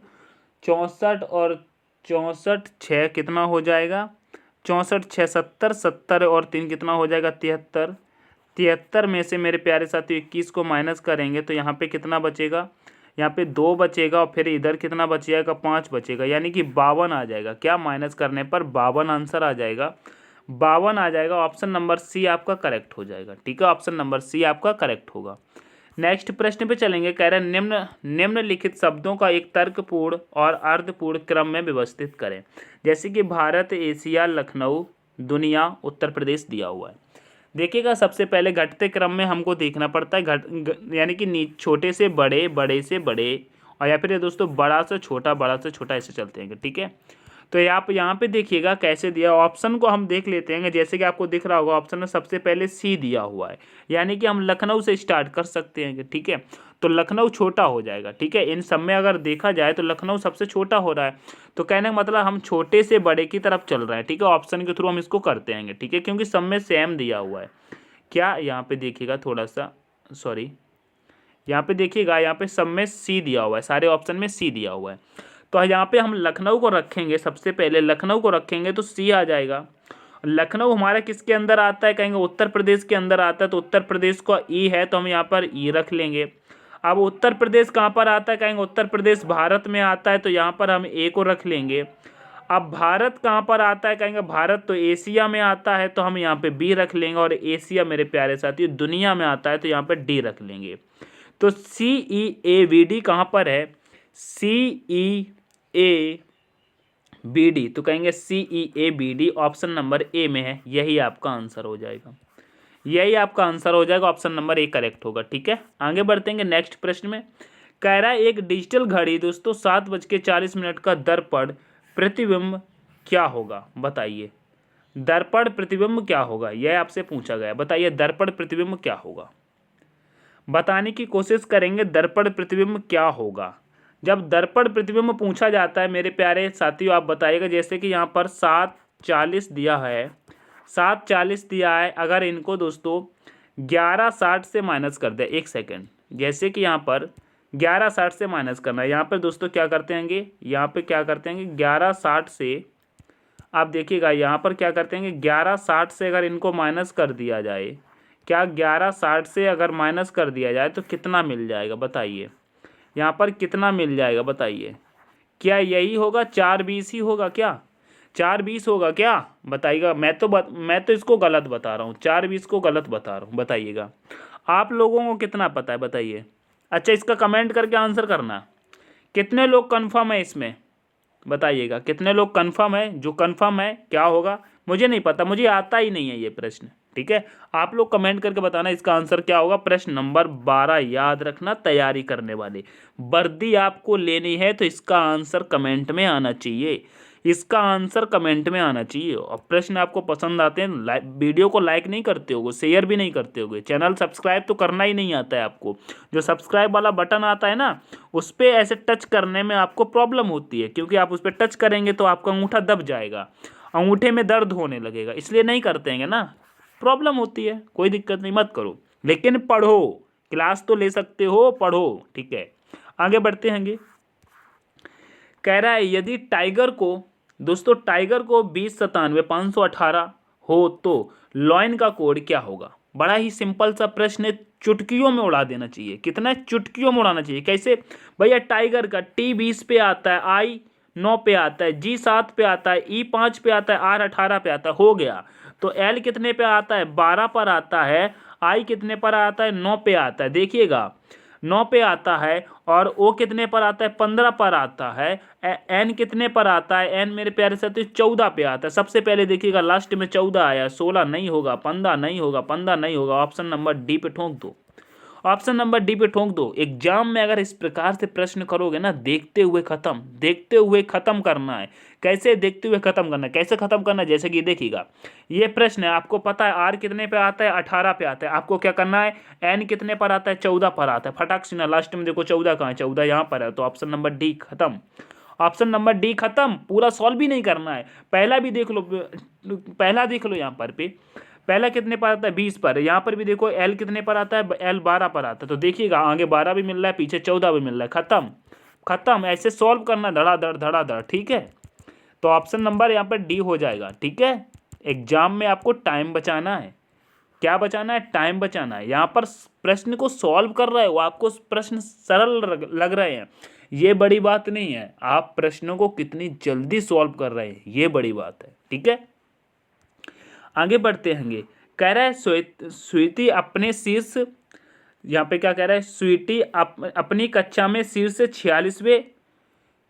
64 और 64 6 कितना हो जाएगा, 64 6 70, 70 और 3 कितना हो जाएगा, 73, 73 में से मेरे प्यारे साथियों 21 को माइनस करेंगे तो यहाँ पे कितना बचेगा, यहाँ पे 2 बचेगा, और फिर इधर कितना बच जाएगा, 5 बचेगा, यानी कि 52 आ जाएगा। क्या माइनस करने पर 52 आंसर आ जाएगा, 52 आ जाएगा। ऑप्शन नंबर सी आपका करेक्ट हो जाएगा, ठीक है, ऑप्शन नंबर सी आपका करेक्ट होगा। नेक्स्ट प्रश्न पे चलेंगे, कह रहे हैं निम्नलिखित शब्दों का एक तर्कपूर्ण और अर्धपूर्ण क्रम में व्यवस्थित करें। जैसे कि भारत, एशिया, लखनऊ, दुनिया, उत्तर प्रदेश दिया हुआ है। देखिएगा सबसे पहले घटते क्रम में हमको देखना पड़ता है, यानी कि छोटे से बड़े, बड़े से बड़े, और या फिर ये दोस्तों बड़ा से छोटा, बड़ा से छोटा, ऐसे चलते हैं, ठीक है। तो आप यहाँ पे देखिएगा कैसे दिया, ऑप्शन को हम देख लेते हैं। जैसे कि आपको दिख रहा होगा ऑप्शन में सबसे पहले सी दिया हुआ है, यानी कि हम लखनऊ से स्टार्ट कर सकते हैं, ठीक है, तो लखनऊ छोटा हो जाएगा, ठीक है। इन सब में अगर देखा जाए तो लखनऊ सबसे छोटा हो रहा है, तो कहने का मतलब हम छोटे से बड़े की तरफ चल रहे हैं, ठीक है, ऑप्शन के थ्रू हम इसको करते हैं, ठीक है, क्योंकि सब में सेम दिया हुआ है। क्या यहाँ पे देखिएगा थोड़ा सा, सॉरी यहाँ पे देखिएगा, यहाँ पे सब में सी दिया हुआ है, सारे ऑप्शन में सी दिया हुआ है, तो यहाँ पे हम लखनऊ को रखेंगे, सबसे पहले लखनऊ को रखेंगे तो सी आ जाएगा। लखनऊ हमारा किसके अंदर आता है, कहेंगे उत्तर प्रदेश के अंदर आता है, तो उत्तर प्रदेश का ई है तो हम यहाँ पर ई रख लेंगे। अब उत्तर प्रदेश कहाँ पर आता है, कहेंगे उत्तर प्रदेश भारत में आता है, तो यहाँ पर हम ए को रख लेंगे। अब भारत कहाँ पर आता है, कहेंगे भारत तो एशिया में आता है, तो हम यहाँ पे बी रख लेंगे, और एशिया मेरे प्यारे साथियों दुनिया में आता है, तो यहाँ पर डी रख लेंगे। तो CEAVD कहाँ पर है, CEABD, तो कहेंगे CEABD ऑप्शन नंबर ए में है, यही आपका आंसर हो जाएगा, यही आपका आंसर हो जाएगा, ऑप्शन नंबर ए करेक्ट होगा, ठीक है। आगे बढ़ते हैं नेक्स्ट प्रश्न में, कह रहा है एक डिजिटल घड़ी दोस्तों 7:40 का दर्पण प्रतिबिंब क्या होगा, बताइए। दर्पण प्रतिबिंब क्या होगा, यह आपसे पूछा गया, बताइए दर्पण प्रतिबिंब क्या होगा। बताने की कोशिश करेंगे दर्पण प्रतिबिंब क्या होगा। जब दर्पण प्रतिबिंब पूछा जाता है मेरे प्यारे साथियों, आप बताइएगा, जैसे कि यहाँ पर 7:40 दिया है, 7:40 दिया है, अगर इनको दोस्तों 11:60 से माइनस कर दे, एक सेकेंड, जैसे कि यहाँ पर 11:60 से माइनस करना है, यहाँ पर दोस्तों क्या करते हैं, यहाँ पे क्या करते हैं 11:60 से आप देखिएगा यहाँ पर क्या करते हैं कि 1160 से अगर इनको माइनस कर दिया जाए, क्या 1160 से अगर माइनस कर दिया जाए तो कितना मिल जाएगा बताइए, यहाँ पर कितना मिल जाएगा बताइए। क्या यही होगा 420 ही होगा क्या, 420 होगा क्या बताइएगा। मैं तो इसको गलत बता रहा हूँ, 420 को गलत बता रहा हूँ, बताइएगा आप लोगों को कितना पता है बताइए। अच्छा इसका कमेंट करके आंसर करना, कितने लोग कंफर्म है इसमें बताइएगा, कितने लोग कंफर्म है। जो कंफर्म है क्या होगा मुझे नहीं पता, मुझे आता ही नहीं है ये प्रश्न, ठीक है। आप लोग कमेंट करके बताना इसका आंसर क्या होगा। प्रश्न नंबर 12 याद रखना, तैयारी करने वाले, वर्दी आपको लेनी है तो इसका आंसर कमेंट में आना चाहिए, इसका आंसर कमेंट में आना चाहिए। और प्रश्न आपको पसंद आते हैं, वीडियो को लाइक नहीं करते होगे, शेयर भी नहीं करते होगे, चैनल सब्सक्राइब तो करना ही नहीं आता है आपको। जो सब्सक्राइब वाला बटन आता है ना, उस पर ऐसे टच करने में आपको प्रॉब्लम होती है, क्योंकि आप उस पर टच करेंगे तो आपका अंगूठा दब जाएगा, अंगूठे में दर्द होने लगेगा, इसलिए नहीं करते हैं ना, प्रॉब्लम होती है। कोई दिक्कत नहीं, मत करो, लेकिन पढ़ो, क्लास तो ले सकते हो, पढ़ो, ठीक है। आगे बढ़ते हैंगे। कह रहा है यदि टाइगर को दोस्तों, टाइगर को 2097-518 हो तो लॉइन का कोड क्या होगा। बड़ा ही सिंपल सा प्रश्न है, चुटकियों में उड़ा देना चाहिए। कितना चुटकियों में उड़ाना चाहिए, कैसे भैया। टाइगर का T20 पे आता है, I9 पे आता है, G7 पे आता है, E5 पे आता है, R18 पे आता है, हो गया। तो L कितने पे आता है, 12 पर आता है, I कितने पर आता है, 9 पे आता है, देखिएगा 9 पे आता है। और O कितने पर आता है, 15 पर आता है। N कितने पर आता है, N मेरे प्यारे साथी 14 पे आता है। सबसे पहले देखिएगा लास्ट में 14 आया, 16 नहीं होगा, 15 नहीं होगा, 15 नहीं होगा। ऑप्शन नंबर डी पे ठोक दो, ऑप्शन नंबर डी पे ठोक दो। एग्जाम में अगर इस प्रकार से प्रश्न करोगे ना, देखते हुए खत्म, देखते हुए खत्म करना है। कैसे देखते हुए खत्म करना है, कैसे खत्म करना है, जैसे कि देखिएगा ये प्रश्न है, आपको पता है आर कितने पे आता है, 18 पे आता है। आपको क्या करना है, एन कितने पर आता है, 14 पर आता है। फटाक से ना लास्ट में देखो 14 कहाँ है, 14 यहाँ पर है। तो ऑप्शन नंबर डी खत्म, ऑप्शन नंबर डी खत्म। पूरा सॉल्व भी नहीं करना है, पहला भी देख लो, पहला देख लो यहाँ पर पे, पहला कितने पर आता है, 20 पर। यहाँ पर भी देखो एल कितने पर आता है, एल 12 पर आता है। तो देखिएगा आगे 12 भी मिल रहा है, पीछे 14 भी मिल रहा है, खत्म खत्म। ऐसे सॉल्व करना धड़ाधड़, ठीक है। तो ऑप्शन नंबर यहाँ पर डी हो जाएगा, ठीक है। एग्जाम में आपको टाइम बचाना है, क्या बचाना है, टाइम बचाना है। यहाँ पर प्रश्न को सॉल्व कर रहे हो, आपको प्रश्न सरल लग रहे हैं, ये बड़ी बात नहीं है। आप प्रश्नों को कितनी जल्दी सॉल्व कर रहे हैं, ये बड़ी बात है, ठीक है। आगे बढ़ते हैंगे। कह रहा है स्वीटी अपने शीर्ष, यहाँ पे क्या कह रहा है, स्वीटी अपनी कक्षा में शीर्ष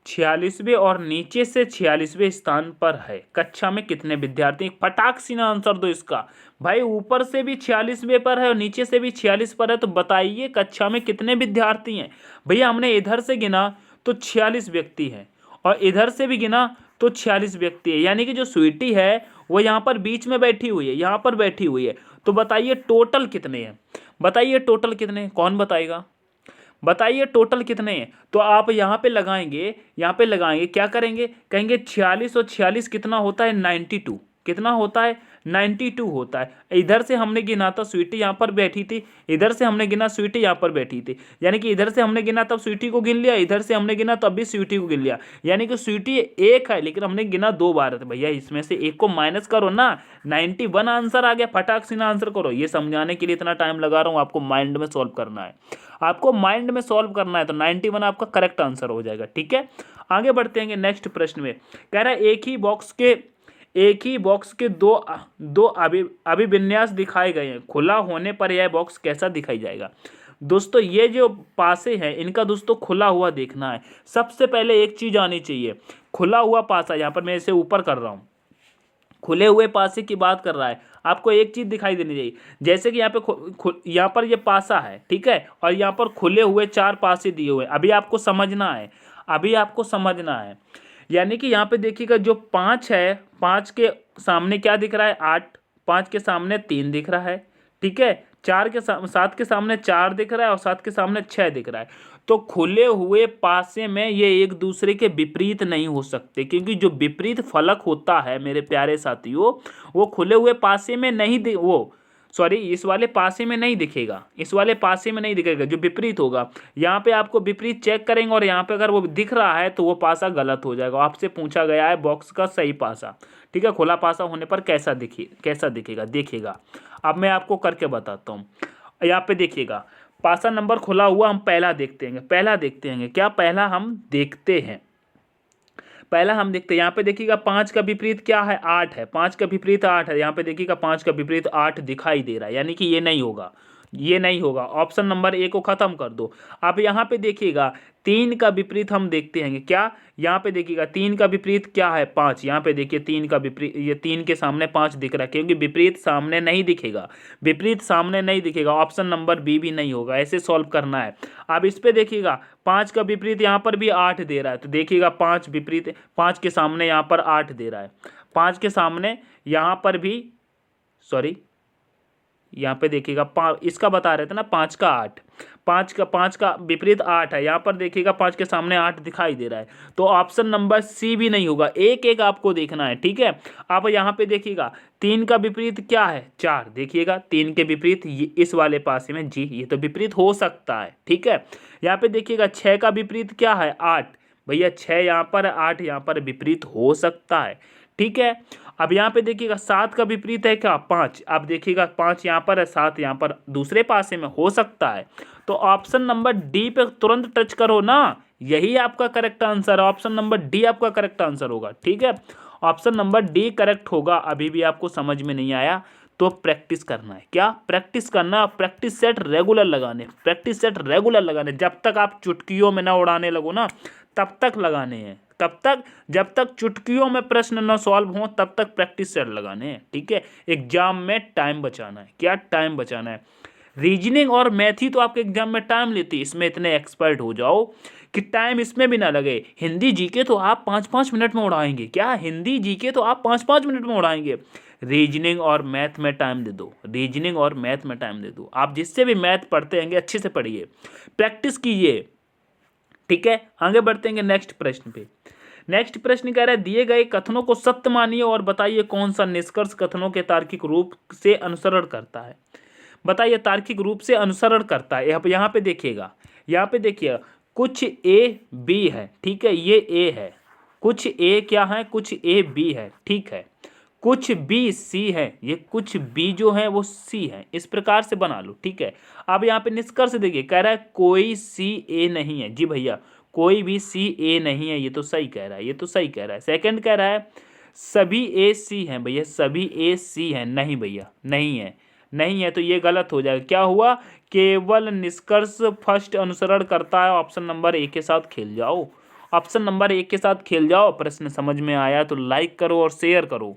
46वें और नीचे से 46वें स्थान पर है। कक्षा में कितने विद्यार्थी, फटाक से ना आंसर दो इसका। भाई ऊपर से भी 46वें पर है और नीचे से भी 46 पर है, तो बताइए कक्षा में कितने विद्यार्थी हैं। भैया हमने इधर से गिना तो 46 व्यक्ति हैं, और इधर से भी गिना तो 46 व्यक्ति है, यानी कि जो स्वीटी है वो यहाँ पर बीच में बैठी हुई है, यहाँ पर बैठी हुई है। तो बताइए टोटल कितने हैं, बताइए टोटल कितने हैं, कौन बताएगा, बताइए टोटल कितने हैं। तो आप यहाँ पे लगाएंगे, यहाँ पे लगाएंगे, क्या करेंगे, कहेंगे 46 और 46 कितना होता है, 92, कितना होता है, 92 होता है। इधर से हमने गिना था स्वीटी यहाँ पर बैठी थी, इधर से हमने गिना स्वीटी यहाँ पर बैठी थी, यानी कि इधर से हमने गिना तब स्वीटी को गिन लिया, इधर से हमने गिना तब भी स्वीटी को गिन लिया, यानी कि स्वीटी एक है लेकिन हमने गिना 2 बार। भैया इसमें से एक को माइनस करो ना, 91 आंसर आ गया, फटाक से ना आंसर करो। ये समझाने के लिए इतना टाइम लगा रहा हूँ, आपको माइंड में सॉल्व करना है, आपको माइंड में सॉल्व करना है। तो 91 आपका करेक्ट आंसर हो जाएगा, ठीक है। आगे बढ़ते हैं नेक्स्ट प्रश्न में। कह रहा है एक ही बॉक्स के दो अभिविन्यास दिखाए गए हैं, खुला होने पर यह बॉक्स कैसा दिखाई जाएगा। दोस्तों ये जो पासे हैं इनका दोस्तों खुला हुआ देखना है। सबसे पहले एक चीज आनी चाहिए, खुला हुआ पासा, यहाँ पर मैं इसे ऊपर कर रहा हूँ, खुले हुए पासे की बात कर रहा है। आपको एक चीज दिखाई देनी चाहिए, जैसे कि यहाँ पे यहाँ पर ये पासा है, ठीक है, और यहाँ पर खुले हुए 4 पासे दिए हुए हैं। अभी आपको समझना है, अभी आपको समझना है, यानी कि यहाँ पे देखिएगा जो 5 है, 5 के सामने क्या दिख रहा है, 8, 5 के सामने 3 दिख रहा है, ठीक है, 7 के सामने 4 दिख रहा है, और 7 के सामने 6 दिख रहा है। तो खुले हुए पासे में ये एक दूसरे के विपरीत नहीं हो सकते, क्योंकि जो विपरीत फलक होता है मेरे प्यारे साथियों, वो खुले हुए पासे में नहीं वो सॉरी, इस वाले पासे में नहीं दिखेगा, इस वाले पासे में नहीं दिखेगा, जो विपरीत होगा यहाँ पे आपको विपरीत चेक करेंगे और यहाँ पे अगर वो दिख रहा है तो वो पासा गलत हो जाएगा। आपसे पूछा गया है बॉक्स का सही पासा, ठीक है। खुला पासा होने पर कैसा दिखेगा देखिएगा। अब मैं आपको करके बताता हूँ। यहाँ पे देखिएगा पासा नंबर खुला हुआ, हम पहला देखते हैं क्या, पहला हम देखते हैं यहाँ पे देखिएगा 5 का विपरीत क्या है, 8 है। 5 का विपरीत 8 है, यहाँ पे देखिएगा 5 का विपरीत 8 दिखाई दे रहा है, यानी कि ये नहीं होगा। ऑप्शन नंबर ए को खत्म कर दो। अब यहाँ पे देखिएगा 3 का विपरीत हम देखते हैं क्या, यहाँ पे देखिएगा 3 का विपरीत क्या है, 5। यहाँ पे देखिए 3 का विपरीत, ये 3 के सामने 5 दिख रहा है, क्योंकि विपरीत सामने नहीं दिखेगा। ऑप्शन नंबर बी भी नहीं होगा। ऐसे सॉल्व करना है। अब इस पे देखिएगा 5 का विपरीत यहाँ पर भी 8 दे रहा है, तो देखिएगा 5 विपरीत, 5 के सामने यहाँ पर 8 दे रहा है, 5 के सामने यहाँ पर भी, सॉरी यहाँ पे देखिएगा इसका बता रहे थे ना 5 का 8, 5 का विपरीत 8 है, यहाँ पर देखिएगा 5 के सामने 8 दिखाई दे रहा है, तो ऑप्शन नंबर सी भी नहीं होगा। एक एक आपको देखना है, ठीक है। अब यहाँ पे देखिएगा 3 का विपरीत क्या है, 4। देखिएगा 3 के विपरीत ये इस वाले पासे में जी, ये तो विपरीत हो सकता है, ठीक है। यहाँ पे देखिएगा 6 का विपरीत क्या है, 8। भैया 6 यहाँ पर, 8 यहाँ पर, विपरीत हो सकता है, ठीक है। अब यहाँ पे देखिएगा 7 का विपरीत है क्या, 5। अब देखिएगा 5 यहाँ पर है, 7 यहाँ पर, दूसरे पासे में हो सकता है। तो ऑप्शन नंबर डी पे तुरंत टच करो ना, यही आपका करेक्ट आंसर है। ऑप्शन नंबर डी आपका करेक्ट आंसर होगा, ठीक है। ऑप्शन नंबर डी करेक्ट होगा। अभी भी आपको समझ में नहीं आया तो प्रैक्टिस करना है, क्या प्रैक्टिस करना, प्रैक्टिस सेट रेगुलर लगाने, जब तक आप चुटकियों में ना उड़ाने लगो ना तब तक लगाने हैं, जब तक चुटकियों में प्रश्न न सॉल्व हो तब तक प्रैक्टिस सेट लगाने हैं, ठीक है। एग्जाम में टाइम बचाना है, क्या टाइम बचाना है। रीजनिंग और मैथ ही तो आपके एग्जाम में टाइम लेती है, इसमें इतने एक्सपर्ट हो जाओ कि टाइम इसमें भी ना लगे। हिंदी जीके तो आप 5-5 मिनट में उड़ाएंगे, क्या हिंदी जीके तो आप 5-5 मिनट में उड़ाएंगे। रीजनिंग और मैथ में टाइम दे दो, आप जिससे भी मैथ पढ़ते हैं अच्छे से पढ़िए, प्रैक्टिस कीजिए, ठीक है। आगे बढ़ते हैं नेक्स्ट प्रश्न पे। नेक्स्ट प्रश्न कह रहा है दिए गए कथनों को सत्य मानिए और बताइए कौन सा निष्कर्ष कथनों के तार्किक रूप से अनुसरण करता है। बताइए तार्किक रूप से अनुसरण करता है। यहाँ पे देखिएगा कुछ ए बी है, ठीक है, ये ए है, कुछ ए क्या है, कुछ ए बी है, ठीक है, कुछ बी सी है, ये कुछ बी जो है वो सी है, इस प्रकार से बना लो, ठीक है। अब यहाँ पे निष्कर्ष देखिए, कह रहा है कोई सी ए नहीं है। जी भैया कोई भी सी ए नहीं है, ये तो सही कह रहा है, सेकंड कह रहा है सभी ए सी हैं। भैया सभी ए सी हैं, नहीं भैया नहीं है, तो ये गलत हो जाएगा। क्या हुआ, केवल निष्कर्ष फर्स्ट अनुसरण करता है। ऑप्शन नंबर ए के साथ खेल जाओ। प्रश्न समझ में आया तो लाइक करो और शेयर करो।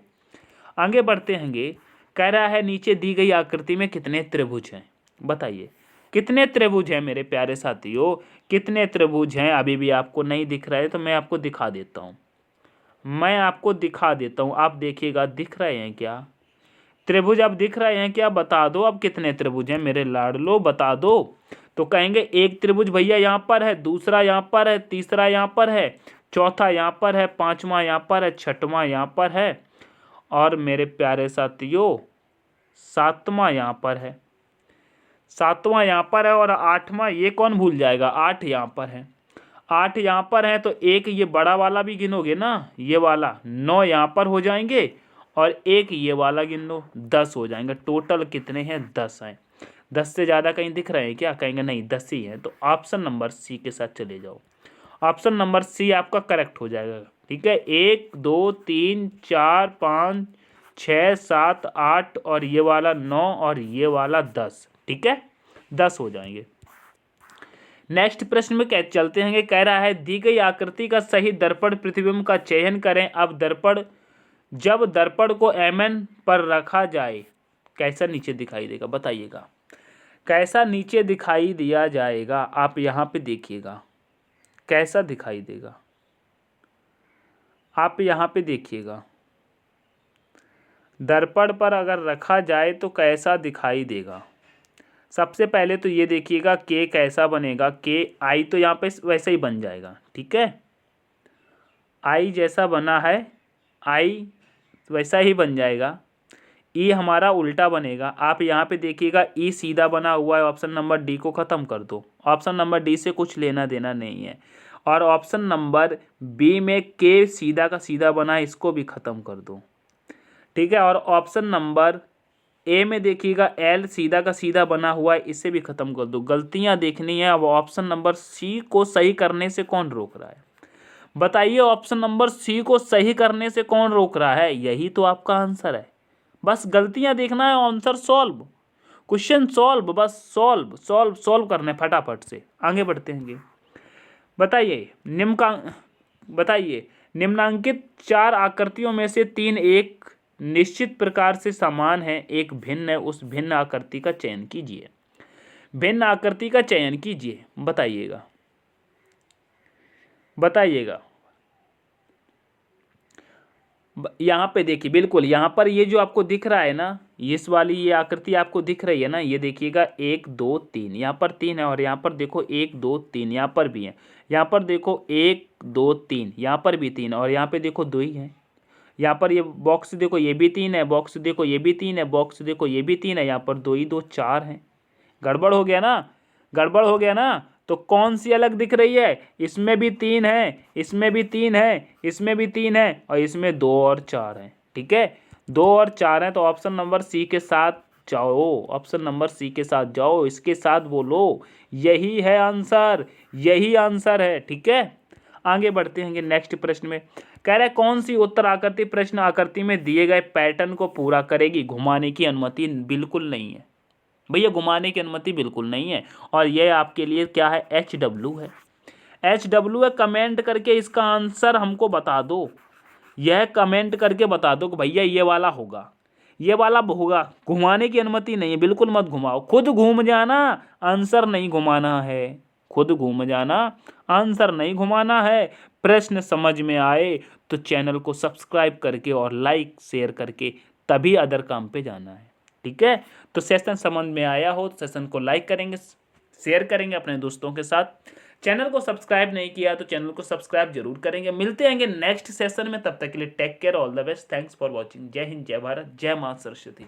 आगे बढ़ते हैं। कह रहा है नीचे दी गई आकृति में कितने त्रिभुज हैं। बताइए कितने त्रिभुज हैं मेरे प्यारे साथियों, कितने त्रिभुज हैं। अभी भी आपको नहीं दिख रहा है तो मैं आपको दिखा देता हूँ, आप देखिएगा दिख रहे हैं क्या त्रिभुज, अब दिख रहे हैं क्या, बता दो अब कितने त्रिभुज हैं मेरे लाडलो, बता दो। तो कहेंगे एक त्रिभुज भैया यहाँ पर है, दूसरा यहाँ पर है, तीसरा यहाँ पर है, चौथा यहाँ पर है, पांचवा यहाँ पर है, छठवां यहाँ पर है और मेरे प्यारे साथियों सातवां यहाँ पर है और आठवां, ये कौन भूल जाएगा, 8 यहाँ पर है, 8 यहाँ पर है। तो एक ये बड़ा वाला भी गिनोगे ना, ये वाला 9 यहाँ पर हो जाएंगे और एक ये वाला गिन लो 10 हो जाएंगे। टोटल कितने हैं, 10 हैं। 10 से ज़्यादा कहीं दिख रहे हैं क्या, कहेंगे नहीं 10 ही हैं। तो ऑप्शन नंबर सी के साथ चले जाओ, ऑप्शन नंबर सी आपका करेक्ट हो जाएगा, ठीक है। 1 2 3 4 5 6 7 8 और ये वाला 9 और ये वाला 10, ठीक है, 10 हो जाएंगे। नेक्स्ट प्रश्न में क्या चलते हैं। कह रहा है दी गई आकृति का सही दर्पण प्रतिबिंब का चयन करें। अब जब दर्पण को mn पर रखा जाए कैसा नीचे दिखाई देगा, बताइएगा कैसा नीचे दिखाई दिया जाएगा। आप यहाँ पे देखिएगा कैसा दिखाई देगा, आप यहाँ पे देखिएगा दर्पण पर अगर रखा जाए तो कैसा दिखाई देगा। सबसे पहले तो ये देखिएगा के कैसा बनेगा, के आई तो यहाँ पे वैसे ही बन जाएगा, ठीक है, आई जैसा बना है आई वैसा ही बन जाएगा। ई हमारा उल्टा बनेगा। आप यहाँ पे देखिएगा ई सीधा बना हुआ है, ऑप्शन नंबर डी को ख़त्म कर दो। ऑप्शन नंबर डी से कुछ लेना देना नहीं है। और ऑप्शन नंबर बी में के सीधा का सीधा बना है, इसको भी ख़त्म कर दो, ठीक है। और ऑप्शन नंबर ए में देखिएगा एल सीधा का सीधा बना हुआ है, इसे भी ख़त्म कर दो। गलतियाँ देखनी है। अब ऑप्शन नंबर सी को सही करने से कौन रोक रहा है? बताइए, ऑप्शन नंबर सी को सही करने से कौन रोक रहा है? यही तो आपका आंसर है। बस गलतियां देखना है, आंसर सॉल्व, क्वेश्चन सॉल्व, बस सॉल्व सॉल्व सॉल्व करने फटाफट से। आगे बढ़ते हैं। बताइए निम्नांकित 4 आकृतियों में से 3 एक निश्चित प्रकार से समान है, एक भिन्न है, उस भिन्न आकृति का चयन कीजिए। भिन्न आकृति का चयन कीजिए, बताइएगा। यहाँ पे देखिए, बिल्कुल यहाँ पर ये जो आपको दिख रहा है ना, इस वाली ये आकृति आपको दिख रही है ना, ये देखिएगा 1 2 3, यहाँ पर 3 है। और यहाँ पर देखो 1 2 3, यहाँ पर भी है। यहाँ पर देखो 1 2 3, यहाँ पर भी 3, और यहाँ पे देखो 2 ही है। यहाँ पर ये बॉक्स देखो, ये भी 3 है, बॉक्स देखो ये भी 3 है, बॉक्स देखो ये भी 3 है, यहाँ पर 2 ही 2 4 है। गड़बड़ हो गया ना, गड़बड़ हो गया ना। तो कौन सी अलग दिख रही है? इसमें भी 3 है, इसमें भी 3 है, इसमें भी 3 है, और इसमें 2 और 4 है, ठीक है। 2 और 4 है, तो ऑप्शन नंबर सी के साथ जाओ, ऑप्शन नंबर सी के साथ जाओ, इसके साथ बोलो, यही है आंसर, यही आंसर है, ठीक है। आगे बढ़ते हैं नेक्स्ट प्रश्न में। कह रहा है कौन सी उत्तर आकृति प्रश्न आकृति में दिए गए पैटर्न को पूरा करेगी? घुमाने की अनुमति बिल्कुल नहीं है भैया, घुमाने की अनुमति बिल्कुल नहीं है। और यह आपके लिए क्या है? HW है, HW है। कमेंट करके इसका आंसर हमको बता दो, यह कमेंट करके बता दो कि भैया ये वाला होगा, ये वाला होगा। घुमाने की अनुमति नहीं है, बिल्कुल मत घुमाओ, खुद घूम जाना, आंसर नहीं घुमाना है, खुद घूम जाना, आंसर नहीं घुमाना है। प्रश्न समझ में आए तो चैनल को सब्सक्राइब करके और लाइक शेयर करके तभी अदर काम पे जाना है, ठीक है। तो सेशन समझ में आया हो तो सेशन को लाइक करेंगे, शेयर करेंगे अपने दोस्तों के साथ। चैनल को सब्सक्राइब नहीं किया तो चैनल को सब्सक्राइब जरूर करेंगे। मिलते हैं नेक्स्ट सेशन में, तब तक के लिए take care, all the best, thanks for watching. जय हिंद, जय भारत, जय मां सरस्वती।